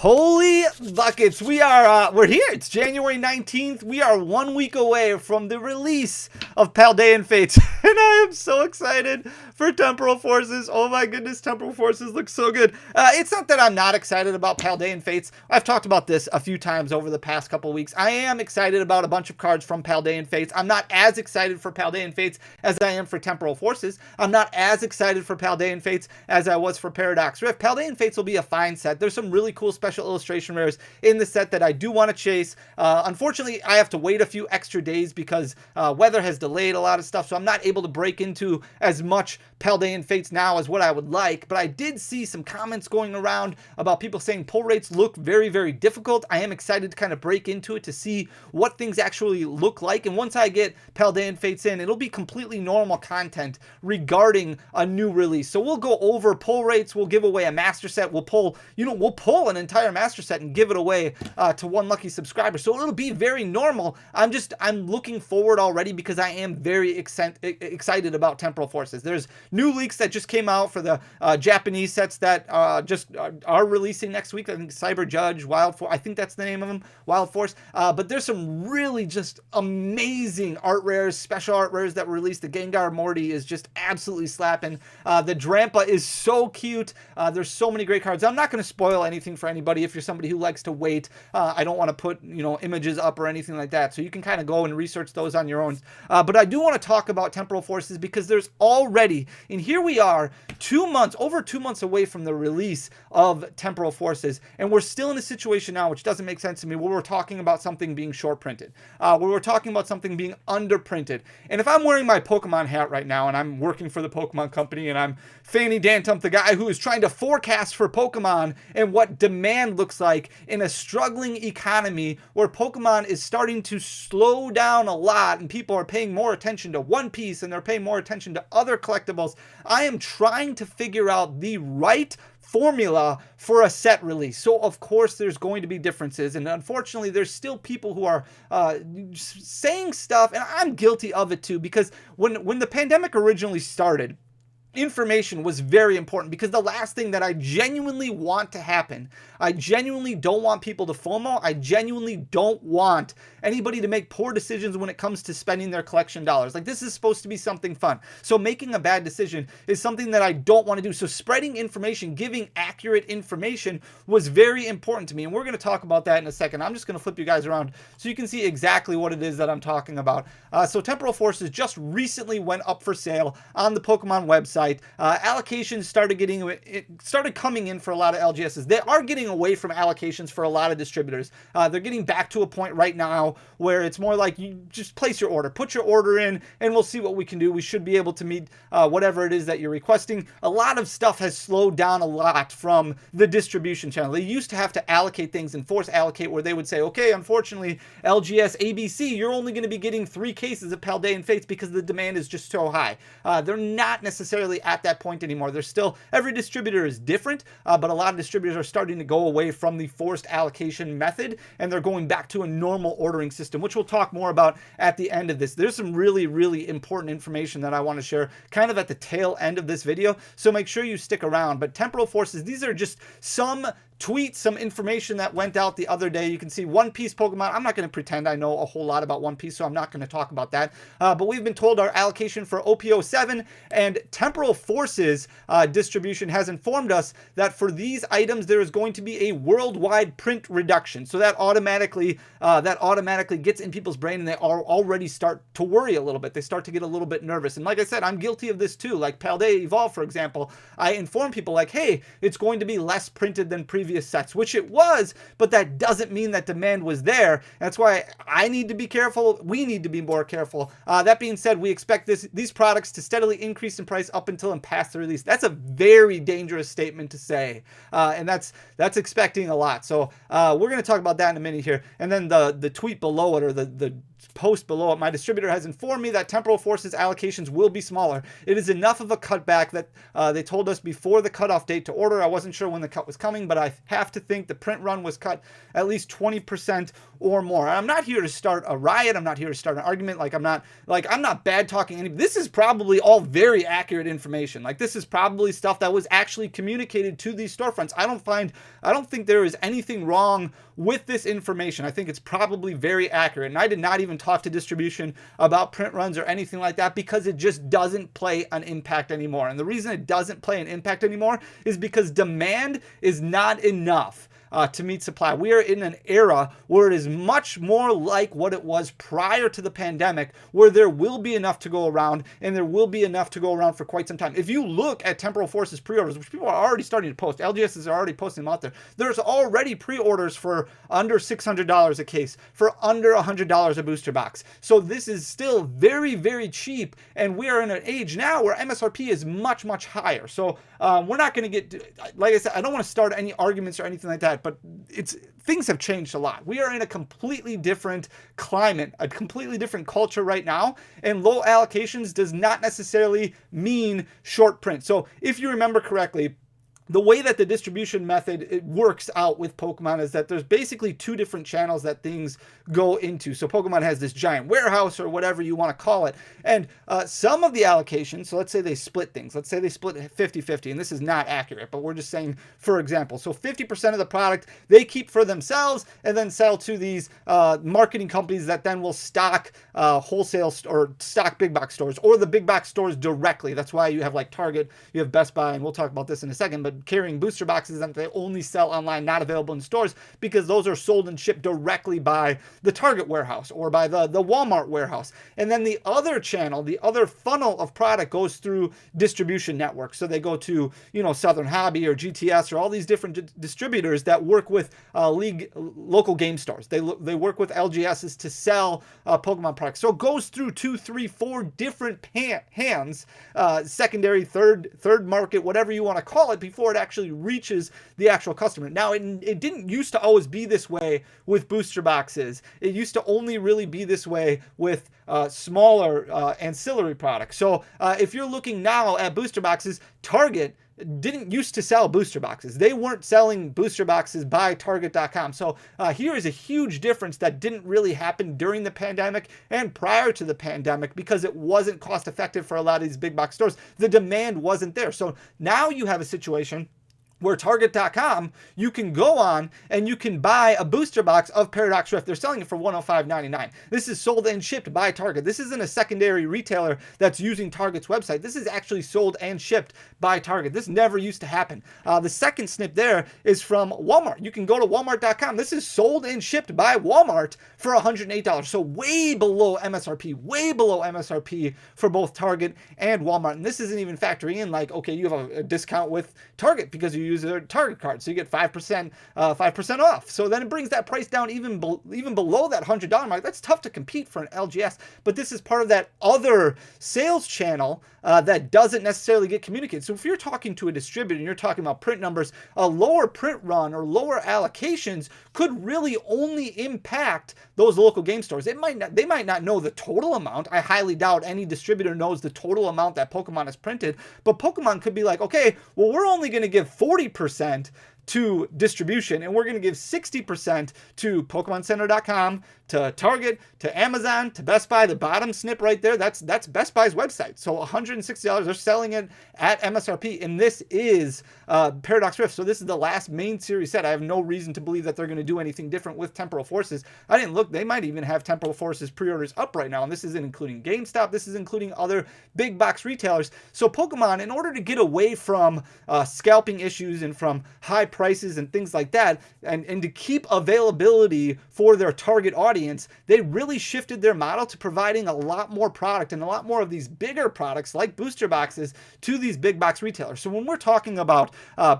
Holy buckets, we're here. It's January 19th. We are 1 week away from the release of Paldean Fates, and I am so excited for Temporal Forces. Oh my goodness, Temporal Forces looks so good. It's not that I'm not excited about Paldean Fates. I've talked about this a few times over the past couple weeks. I am excited about a bunch of cards from Paldean Fates. I'm not as excited for Paldean Fates as I am for Temporal Forces. I'm not as excited for Paldean Fates as I was for Paradox Rift. Paldean Fates will be a fine set. There's some really cool special illustration rares in the set that I do want to chase. Unfortunately, I have to wait a few extra days because weather has delayed a lot of stuff, so I'm not able to break into as much Paldean Fates now as what I would like, but I did see some comments going around about people saying pull rates look very, very difficult. I am excited to kind of break into it to see what things actually look like, and once I get Paldean Fates in, it'll be completely normal content regarding a new release. So we'll go over pull rates, we'll give away a master set, we'll pull an entire master set and give it away to one lucky subscriber. So it'll be very normal. I'm looking forward already because I am very excited about Temporal Forces. There's new leaks that just came out for the Japanese sets that just are releasing next week. I think Cyber Judge, Wild Force, I think that's the name of them, Wild Force. But there's some really just amazing art rares, special art rares that were released. The Gengar Morty is just absolutely slapping. The Drampa is so cute. There's so many great cards. I'm not going to spoil anything for anybody if you're somebody who likes to wait. I don't want to put images up or anything like that, so you can kind of go and research those on your own. But I do want to talk about Temporal Forces because there's already, and here we are over 2 months away from the release of Temporal Forces, and we're still in a situation now which doesn't make sense to me where we're talking about something being short printed, where we're talking about something being underprinted. And if I'm wearing my Pokemon hat right now and I'm working for the Pokemon company and I'm Fanny Dantump, the guy who is trying to forecast for Pokemon and what demand looks like in a struggling economy where Pokemon is starting to slow down a lot and people are paying more attention to One Piece and they're paying more attention to other collectibles, I am trying to figure out the right formula for a set release. So of course there's going to be differences, and unfortunately there's still people who are saying stuff, and I'm guilty of it too, because when the pandemic originally started, information was very important, because the last thing that I genuinely want to happen, I genuinely don't want people to FOMO, I genuinely don't want anybody to make poor decisions when it comes to spending their collection dollars. Like, this is supposed to be something fun. So making a bad decision is something that I don't want to do. So spreading information, giving accurate information was very important to me. And we're going to talk about that in a second. I'm just going to flip you guys around so you can see exactly what it is that I'm talking about. So Temporal Forces just recently went up for sale on the Pokemon website. Allocations started coming in for a lot of LGSs. They are getting away from allocations for a lot of distributors. They're getting back to a point right now where it's more like you just place your order, put your order in, and we'll see what we can do. We should be able to meet whatever it is that you're requesting. A lot of stuff has slowed down a lot from the distribution channel. They used to have to allocate things and force allocate, where they would say, okay, unfortunately, LGS ABC, you're only going to be getting 3 cases of Paldean Fates because the demand is just so high. They're not necessarily at that point anymore. There's still, every distributor is different, but a lot of distributors are starting to go away from the forced allocation method, and they're going back to a normal ordering system, which we'll talk more about at the end of this. There's some really, really important information that I want to share kind of at the tail end of this video, so make sure you stick around. But Temporal Forces, these are just some tweets, some information that went out the other day. You can see One Piece Pokemon. I'm not going to pretend I know a whole lot about One Piece, so I'm not going to talk about that. But we've been told our allocation for OP07 and Temporal Forces distribution has informed us that for these items, there is going to be a worldwide print reduction. So that automatically gets in people's brain, and they already start to worry a little bit. They start to get a little bit nervous. And like I said, I'm guilty of this too. Like Paldea Evolve, for example, I inform people like, hey, it's going to be less printed than previous sets, which it was, but that doesn't mean that demand was there. That's why I need to be careful. We need to be more careful. That being said, we expect these products to steadily increase in price up until and past the release. That's a very dangerous statement to say, and that's expecting a lot. So we're going to talk about that in a minute here. And then the tweet below it, or the post below it. My distributor has informed me that Temporal Forces allocations will be smaller. It is enough of a cutback that they told us before the cutoff date to order. I wasn't sure when the cut was coming, but I have to think the print run was cut at least 20% or more. I'm not here to start a riot. I'm not here to start an argument. I'm not bad talking any. This is probably all very accurate information. This is probably stuff that was actually communicated to these storefronts. I don't think there is anything wrong with this information. I think it's probably very accurate. And I did not even talk to distribution about print runs or anything like that because it just doesn't play an impact anymore. And the reason it doesn't play an impact anymore is because demand is not enough to meet supply. We are in an era where it is much more like what it was prior to the pandemic, where there will be enough to go around, and there will be enough to go around for quite some time. If you look at Temporal Forces pre-orders, which people are already starting to post, LGS are already posting them out there, there's already pre-orders for under $600 a case, for under $100 a booster box. So this is still very, very cheap, and we are in an age now where MSRP is much, much higher. So we're not going to get, like I said, I don't want to start any arguments or anything like that, but things have changed a lot. We are in a completely different climate, a completely different culture right now, and low allocations does not necessarily mean short print. So if you remember correctly, the way that the distribution method it works out with Pokemon is that there's basically two different channels that things go into. So Pokemon has this giant warehouse or whatever you want to call it. And some of the allocations, so let's say they split things. Let's say they split 50-50, and this is not accurate, but we're just saying, for example, so 50% of the product they keep for themselves and then sell to these marketing companies that then will stock wholesale or stock big box stores or the big box stores directly. That's why you have Target, you have Best Buy, and we'll talk about this in a second, but carrying booster boxes that they only sell online, not available in stores, because those are sold and shipped directly by the Target warehouse or by the Walmart warehouse. And then the other channel, the other funnel of product goes through distribution networks. So they go to, Southern Hobby or GTS or all these different distributors that work with local game stores. They work with LGSs to sell Pokemon products. So it goes through 2, 3, 4 different hands, secondary, third market, whatever you want to call it, before it actually reaches the actual customer. Now, it didn't used to always be this way with booster boxes. It used to only really be this way with smaller ancillary products. So if you're looking now at booster boxes, Target didn't used to sell booster boxes. They weren't selling booster boxes by Target.com. So here is a huge difference that didn't really happen during the pandemic and prior to the pandemic because it wasn't cost effective for a lot of these big box stores. The demand wasn't there. So now you have a situation where Target.com, you can go on and you can buy a booster box of Paradox Rift. They're selling it for $105.99. This is sold and shipped by Target. This isn't a secondary retailer that's using Target's website. This is actually sold and shipped by Target. This never used to happen. The second snip there is from Walmart. You can go to Walmart.com. This is sold and shipped by Walmart for $108. So way below MSRP for both Target and Walmart. And this isn't even factoring in okay, you have a discount with Target because you use their Target card, so you get 5% off. So then it brings that price down even below that $100 mark. That's tough to compete for an LGS, but this is part of that other sales channel that doesn't necessarily get communicated. So if you're talking to a distributor and you're talking about print numbers, a lower print run or lower allocations could really only impact those local game stores. They might not know the total amount. I highly doubt any distributor knows the total amount that Pokemon has printed, but Pokemon could be like, okay, well, we're only going to give 40% to distribution, and we're going to give 60% to PokemonCenter.com, to Target, to Amazon, to Best Buy. The bottom snip right there, that's Best Buy's website. So $160, they're selling it at MSRP, and this is Paradox Rift. So this is the last main series set. I have no reason to believe that they're going to do anything different with Temporal Forces. I didn't look. They might even have Temporal Forces pre-orders up right now, and this isn't including GameStop. This is including other big box retailers. So Pokemon, in order to get away from scalping issues and from high prices and things like that, and to keep availability for their target audience, they really shifted their model to providing a lot more product and a lot more of these bigger products like booster boxes to these big box retailers. So when we're talking about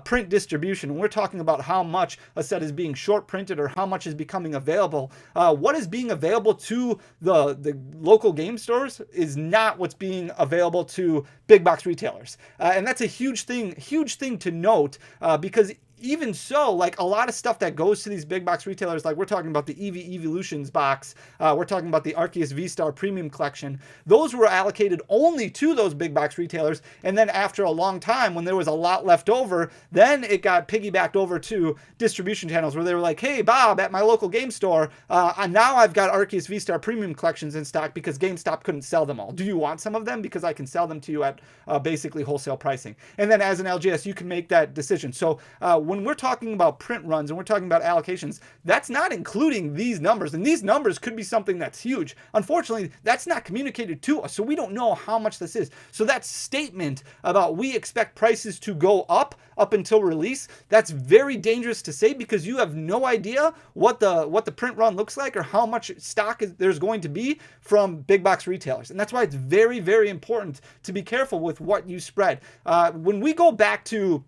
print distribution, when we're talking about how much a set is being short printed or how much is becoming available, what is being available to the local game stores is not what's being available to big box retailers. And that's a huge thing to note, because even so, like a lot of stuff that goes to these big box retailers, like we're talking about the EV Evolutions box, we're talking about the Arceus V-Star Premium Collection, those were allocated only to those big box retailers. And then after a long time, when there was a lot left over, then it got piggybacked over to distribution channels where they were like, hey, Bob, at my local game store, now I've got Arceus V-Star Premium Collections in stock because GameStop couldn't sell them all. Do you want some of them? Because I can sell them to you at basically wholesale pricing. And then as an LGS, you can make that decision. So when we're talking about print runs and we're talking about allocations, that's not including these numbers. And these numbers could be something that's huge. Unfortunately, that's not communicated to us, so we don't know how much this is. So that statement about we expect prices to go up until release, that's very dangerous to say because you have no idea what the print run looks like or how much stock there's going to be from big box retailers. And that's why it's very, very important to be careful with what you spread. When we go back to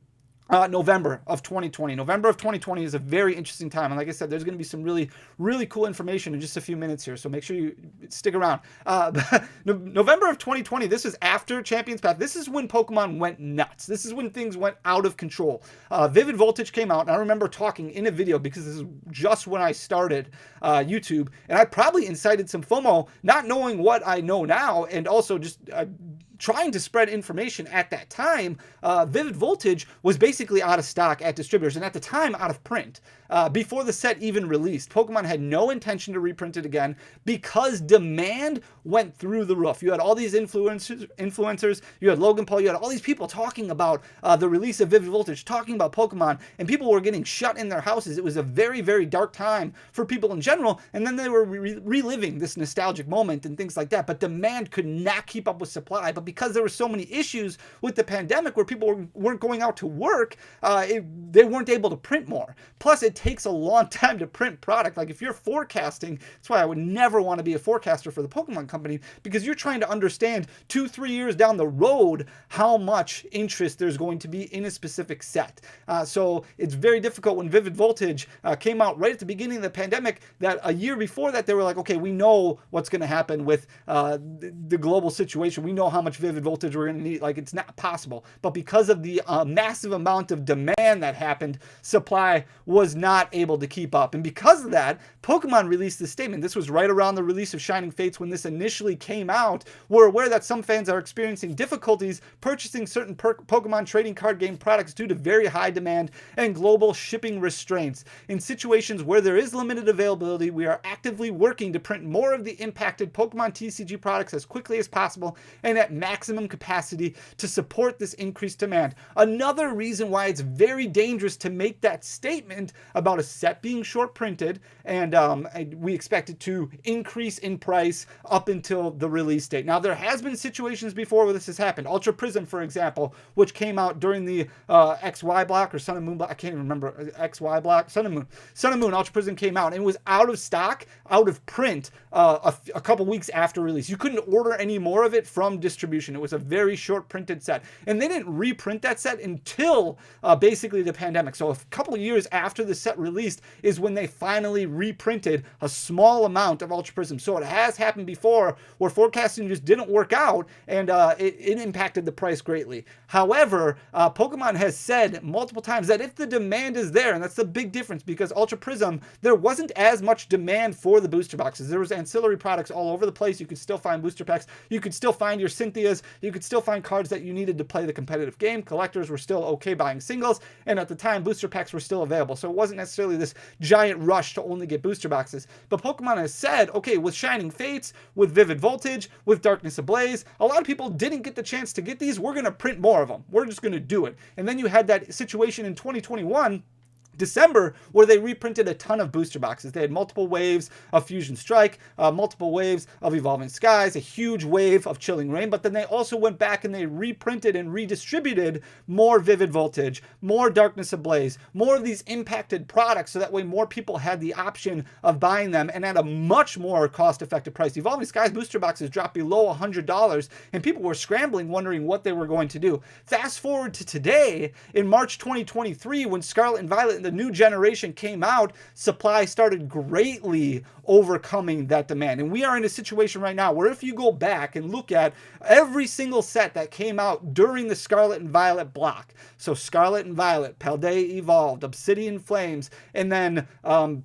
November of 2020. November of 2020 is a very interesting time. And like I said, there's going to be some really, really cool information in just a few minutes here. So make sure you stick around. November of 2020, this is after Champions Path. This is when Pokemon went nuts. This is when things went out of control. Vivid Voltage came out. And I remember talking in a video because this is just when I started YouTube. And I probably incited some FOMO, not knowing what I know now. And also just trying to spread information at that time. Vivid Voltage was basically out of stock at distributors, and at the time out of print. Before the set even released, Pokemon had no intention to reprint it again because demand went through the roof. You had all these influencers, you had Logan Paul, you had all these people talking about the release of Vivid Voltage, talking about Pokemon, and people were getting shut in their houses. It was a very, very dark time for people in general, and then they were reliving this nostalgic moment and things like that, but demand could not keep up with supply. But because there were so many issues with the pandemic where people weren't going out to work, they weren't able to print more. Plus, it takes a long time to print product. Like if you're forecasting, that's why I would never want to be a forecaster for the Pokemon company, because you're trying to understand 2-3 years down the road how much interest there's going to be in a specific set. So it's very difficult. When Vivid Voltage came out right at the beginning of the pandemic, that a year before that, they were like, okay, we know what's going to happen with the global situation. We know how much Vivid Voltage we're going to need. Like, it's not possible. But because of the massive amount of demand that happened, supply was not able to keep up. And because of that, Pokemon released this statement. This was right around the release of Shining Fates when this initially came out. We're aware that some fans are experiencing difficulties purchasing certain Pokemon trading card game products due to very high demand and global shipping restraints. In situations where there is limited availability, we are actively working to print more of the impacted Pokemon TCG products as quickly as possible and at maximum capacity to support this increased demand. Another reason why it's very dangerous to make that statement about a set being short printed, and we expect it to increase in price up until the release date. Now, there has been situations before where this has happened. Ultra Prism, for example, which came out during the XY block or Sun and Moon block. I can't even remember. XY block, Sun and Moon. Sun and Moon, Ultra Prism came out and it was out of stock, out of print a couple weeks after release. You couldn't order any more of it from distribution. It was a very short printed set. And they didn't reprint that set until basically the pandemic. So a couple of years after the set released is when they finally reprinted a small amount of Ultra Prism. So it has happened before where forecasting just didn't work out and it impacted the price greatly. However, Pokemon has said multiple times that if the demand is there, and that's the big difference because Ultra Prism, there wasn't as much demand for the booster boxes. There was ancillary products all over the place. You could still find booster packs. You could still find your Cynthias. You could still find cards that you needed to play the competitive game. Collectors were still okay buying singles, and at the time, booster packs were still available. So it wasn't necessarily this giant rush to only get booster boxes. But Pokemon has said, okay, with Shining Fates, with Vivid Voltage, with Darkness Ablaze, a lot of people didn't get the chance to get these. We're going to print more of them. We're just going to do it. And then you had that situation in 2021, December, where they reprinted a ton of booster boxes. They had multiple waves of Fusion Strike, multiple waves of Evolving Skies, a huge wave of Chilling Reign, but then they also went back and they reprinted and redistributed more Vivid Voltage, more Darkness Ablaze, more of these impacted products, so that way more people had the option of buying them and at a much more cost-effective price. Evolving Skies booster boxes dropped below $100, and people were scrambling, wondering what they were going to do. Fast forward to today, in March 2023, when Scarlet and Violet the new generation came out, supply started greatly overcoming that demand. And we are in a situation right now where if you go back and look at every single set that came out during the Scarlet and Violet block, so Scarlet and Violet, Paldea Evolved, Obsidian Flames, and then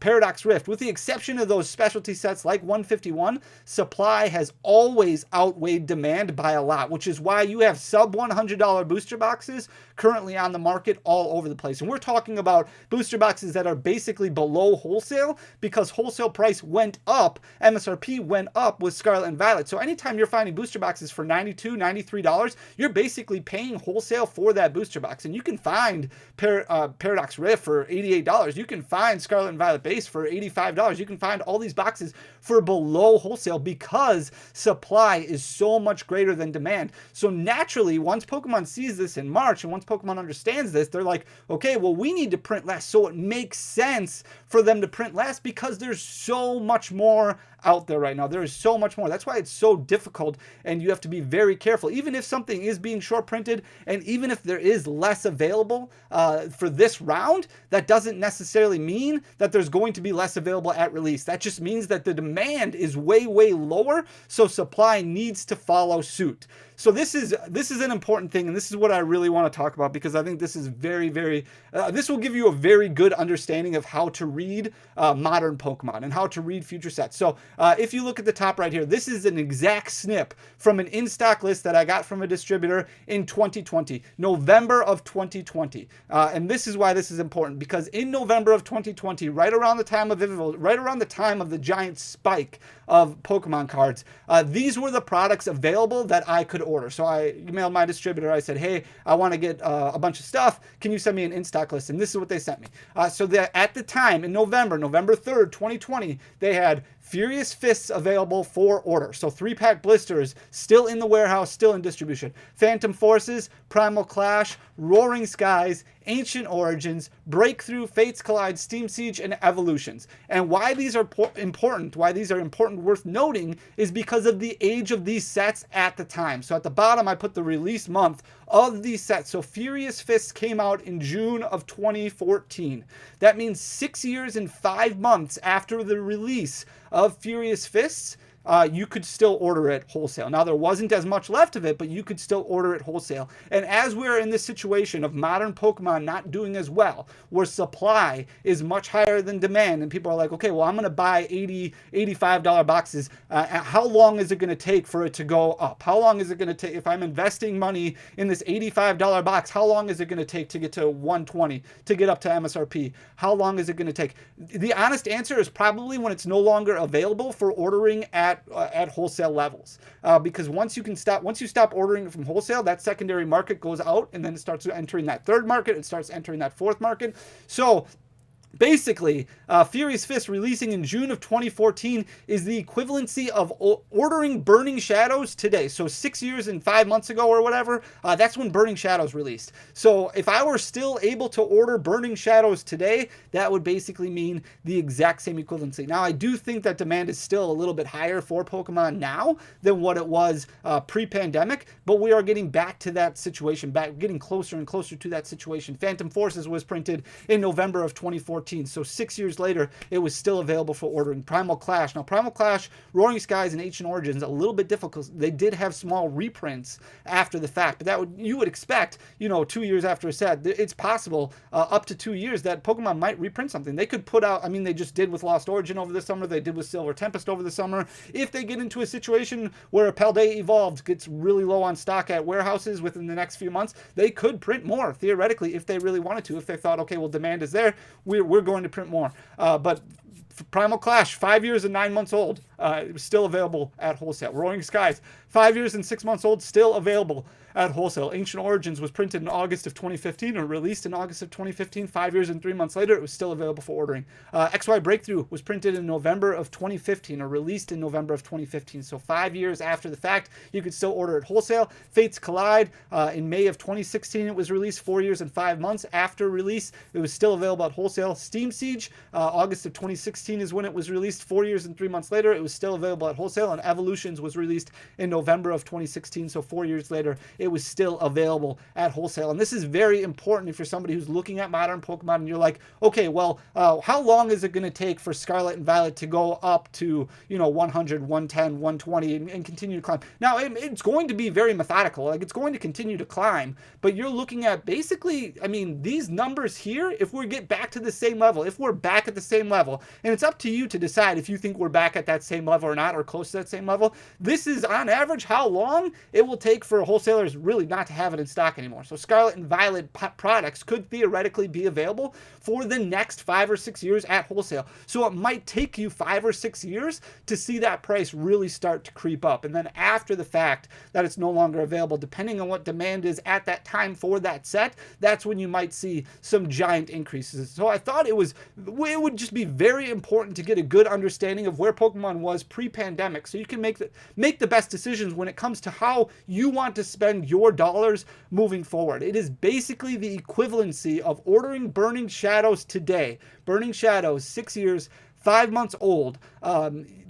Paradox Rift, with the exception of those specialty sets like 151, supply has always outweighed demand by a lot, which is why you have sub $100 booster boxes currently on the market all over the place. And we're talking about booster boxes that are basically below wholesale because wholesale price went up, MSRP went up with Scarlet and Violet. So anytime you're finding booster boxes for $92, $93, you're basically paying wholesale for that booster box. And you can find Paradox Rift for $88. You can find Scarlet and Violet base for $85. You can find all these boxes for below wholesale because supply is so much greater than demand. So naturally, once Pokemon sees this in March and once Pokemon understands this, they're like, okay, well, we need to print less. So it makes sense for them to print less because there's so much more out there right now. There is so much more. That's why it's so difficult and you have to be very careful. Even if something is being short printed and even if there is less available for this round, that doesn't necessarily mean that there's going to be less available at release. That just means that the demand is way, way lower. So supply needs to follow suit. So this is an important thing, and this is what I really want to talk about because I think this is very, very, this will give you a very good understanding of how to read modern Pokemon and how to read future sets. So if you look at the top right here, this is an exact snip from an in-stock list that I got from a distributor in 2020, November of 2020. And this is why this is important because in November of 2020, right around the time of the giant spike of Pokemon cards, these were the products available that I could order. So I emailed my distributor. I said, hey, I want to get a bunch of stuff. Can you send me an in-stock list? And this is what they sent me. So that at the time in November 3rd, 2020, they had Furious Fists available for order. So 3-pack blisters still in the warehouse, still in distribution. Phantom Forces, Primal Clash, Roaring Skies, Ancient Origins, Breakthrough, Fates Collide, Steam Siege, and Evolutions. And why these are important, worth noting, is because of the age of these sets at the time. So at the bottom, I put the release month of these sets. So Furious Fists came out in June of 2014. That means 6 years and 5 months after the release of Furious Fists, you could still order it wholesale. Now, there wasn't as much left of it, but you could still order it wholesale. And as we're in this situation of modern Pokemon not doing as well, where supply is much higher than demand, and people are like, okay, well, I'm going to buy $80, $85 boxes. How long is it going to take for it to go up? How long is it going to take, if I'm investing money in this $85 box, how long is it going to take to get to 120, to get up to MSRP? How long is it going to take? The honest answer is probably when it's no longer available for ordering at wholesale levels, because once you stop ordering it from wholesale, that secondary market goes out and then it starts entering that third market, it starts entering that fourth market. So basically, Furious Fist releasing in June of 2014 is the equivalency of ordering Burning Shadows today. So 6 years and 5 months ago or whatever, that's when Burning Shadows released. So if I were still able to order Burning Shadows today, that would basically mean the exact same equivalency. Now, I do think that demand is still a little bit higher for Pokemon now than what it was pre-pandemic, but we are getting back to that situation, getting closer and closer to that situation. Phantom Forces was printed in November of 2014. So 6 years later, it was still available for ordering. Primal Clash. Now, Primal Clash, Roaring Skies, and Ancient Origins, a little bit difficult. They did have small reprints after the fact, but you would expect, 2 years after a set, it's possible up to 2 years that Pokemon might reprint something. They could put out, they just did with Lost Origin over the summer. They did with Silver Tempest over the summer. If they get into a situation where a Paldea Evolved gets really low on stock at warehouses within the next few months, they could print more, theoretically, if they really wanted to. If they thought, okay, well, demand is there, we're going to print more. But Primal Clash, 5 years and 9 months old, it was still available at wholesale. Roaring Skies, 5 years and 6 months old, still available at wholesale. Ancient Origins was printed in August of 2015 or released in August of 2015. 5 years and 3 months later, it was still available for ordering. XY Breakthrough was printed in November of 2015 or released in November of 2015. So 5 years after the fact, you could still order at wholesale. Fates Collide, in May of 2016, it was released. 4 years and 5 months after release, it was still available at wholesale. Steam Siege, August of 2016. 2016 is when it was released. 4 years and 3 months later, it was still available at wholesale, and Evolutions was released in November of 2016. So 4 years later, it was still available at wholesale. And this is very important if you're somebody who's looking at modern Pokemon and you're like, okay, well, how long is it going to take for Scarlet and Violet to go up to, 100, 110, 120 and continue to climb? Now, it's going to be very methodical. Like, it's going to continue to climb, but you're looking at basically, I mean, these numbers here, if we get back to the same level, if we're back at the same level, and it's up to you to decide if you think we're back at that same level or not, or close to that same level. This is on average how long it will take for wholesalers really not to have it in stock anymore. So Scarlet and Violet products could theoretically be available for the next 5 or 6 years at wholesale. So it might take you 5 or 6 years to see that price really start to creep up. And then after the fact that it's no longer available, depending on what demand is at that time for that set, that's when you might see some giant increases. So I thought it would just be very important to get a good understanding of where Pokemon was pre-pandemic, so you can make the best decisions when it comes to how you want to spend your dollars moving forward. It is basically the equivalency of ordering Burning Shadows today. Burning Shadows, 6 years, 5 months old,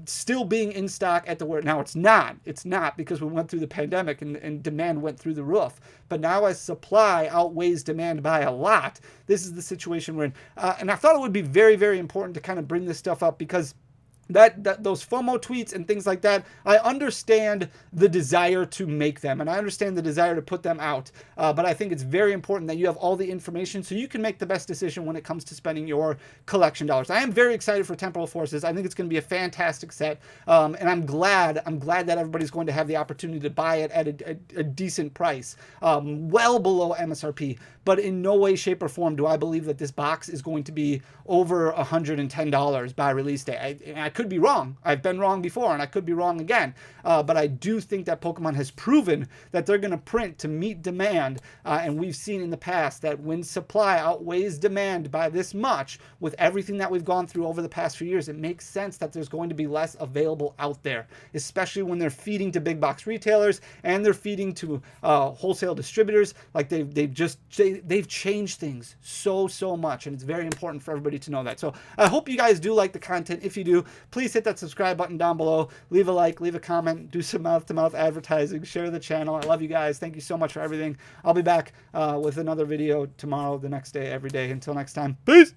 still being in stock at the where. Now it's not because we went through the pandemic and demand went through the roof. But now as supply outweighs demand by a lot, this is the situation we're in. And I thought it would be very, very important to kind of bring this stuff up because those FOMO tweets and things like that, I understand the desire to make them and I understand the desire to put them out, but I think it's very important that you have all the information so you can make the best decision when it comes to spending your collection dollars. I am very excited for Temporal Forces. I think it's going to be a fantastic set, and I'm glad that everybody's going to have the opportunity to buy it at a decent price, well below MSRP, but in no way, shape, or form do I believe that this box is going to be over $110 by release day. I could be wrong. I've been wrong before, and I could be wrong again. But I do think that Pokemon has proven that they're going to print to meet demand. And we've seen in the past that when supply outweighs demand by this much, with everything that we've gone through over the past few years, it makes sense that there's going to be less available out there, especially when they're feeding to big box retailers and they're feeding to wholesale distributors. Like they've changed things so much, and it's very important for everybody to know that. So I hope you guys do like the content. If you do, please hit that subscribe button down below, leave a like, leave a comment, do some mouth-to-mouth advertising, share the channel. I love you guys. Thank you so much for everything. I'll be back with another video tomorrow, the next day, every day. Until next time, peace.